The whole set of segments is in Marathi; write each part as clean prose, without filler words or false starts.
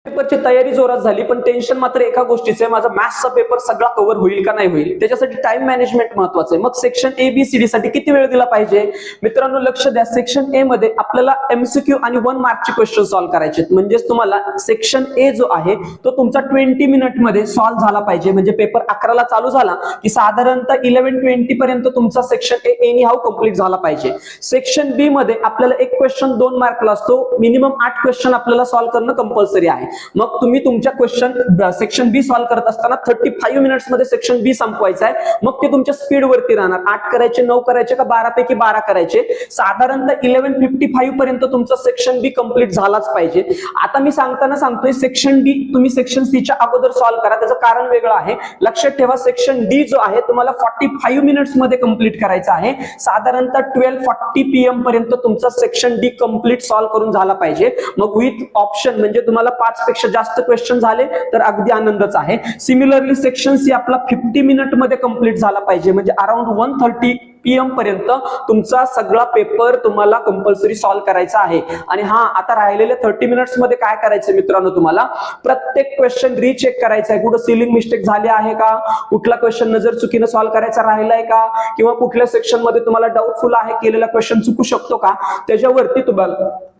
पेपरची तयारी जोरात झाली, पण टेन्शन मात्र एका गोष्टीचं आहे, माझा मॅथ्सचा पेपर सगळा कव्हर होईल का नाही होईल. त्याच्यासाठी टाइम मॅनेजमेंट महत्वाचं आहे. मग सेक्शन ABCD साठी किती वेळ दिला पाहिजे मित्रांनो, लक्ष द्या. सेक्शन ए मध्ये आपल्याला MCQ आणि 1 मार्कचे क्वेश्चन सॉल्व्ह करायचे. म्हणजेच तुम्हाला सेक्शन ए जो आहे तो तुमचा 20 मिनिट मध्ये सॉल्व्ह झाला पाहिजे. म्हणजे पेपर 11 ला चालू झाला की साधारणतः 11:20 पर्यंत तुमचा section A any how complete झाला पाहिजे. सेक्शन बी मध्ये आपल्याला एक क्वेश्चन 2 मार्कला असतो, मिनिमम 8 क्वेश्चन आपल्याला सॉल्व्ह करणं कंपल्सरी आहे. मग तुम्ही तुमच्या क्वेश्चन सेक्शन बी सॉल्व्ह करत असताना 35 मिनिट्स मध्ये सेक्शन बी संपवायचं आहे. मग ते तुमच्या स्पीड वरती राहणार. 8 करायचे, 9 करायचे का 12 पैकी 12 करायचे. साधारणतः 11:55 पर्यंत तुमचा सेक्शन बी कंप्लीट झालाच पाहिजे. आता मी सांगताना सांगतोय सेक्शन डी तुम्ही सेक्शन सी च्या अगोदर सॉल्व्ह करा. त्याचं कारण वेगळं आहे. लक्षात ठेवा, सेक्शन डी जो आहे तुम्हाला 45 मिनिट्स मध्ये कंप्लीट करायचा आहे. साधारणतः 12:40 PM पर्यंत तुमचा सेक्शन डी कंप्लीट सॉल्व्ह करून झाला पाहिजे. मग विथ ऑप्शन म्हणजे तुम्हाला 5 पेक्षा जास्त क्वेश्चन झाले तर अगदी आनंदच आहे. सिमिलरली सेक्शन सी आपला 50 मिनिट मध्ये कंप्लीट झाला पाहिजे. म्हणजे अराउंड 1:30 PM पर्यंत तुमचा सगळा पेपर तुम्हाला कंपल्सरी सॉल्व्ह करायचा आहे. आणि हा आता राहिलेल्या 30 मिनिट्स मध्ये काय करायचं मित्रांनो, तुम्हाला प्रत्येक क्वेश्चन रिचेक करायचा आहे. कुठं सिलिंग मिस्टेक झाली आहे का, कुठला क्वेश्चन नजर चुकीनं सॉल्व्ह करायचा राहिलाय का, किंवा कुठल्या सेक्शन मध्ये तुम्हाला डाऊटफुल आहे, केलेला क्वेश्चन चुकू शकतो का, त्याच्यावरती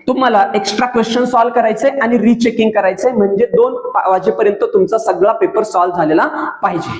तुम्हाला एक्स्ट्रा क्वेश्चन सॉल्व्ह करायचे आणि रिचेकिंग करायचंय. म्हणजे 2 वाजेपर्यंत तुमचा सगळा पेपर सॉल्व्ह झालेला पाहिजे.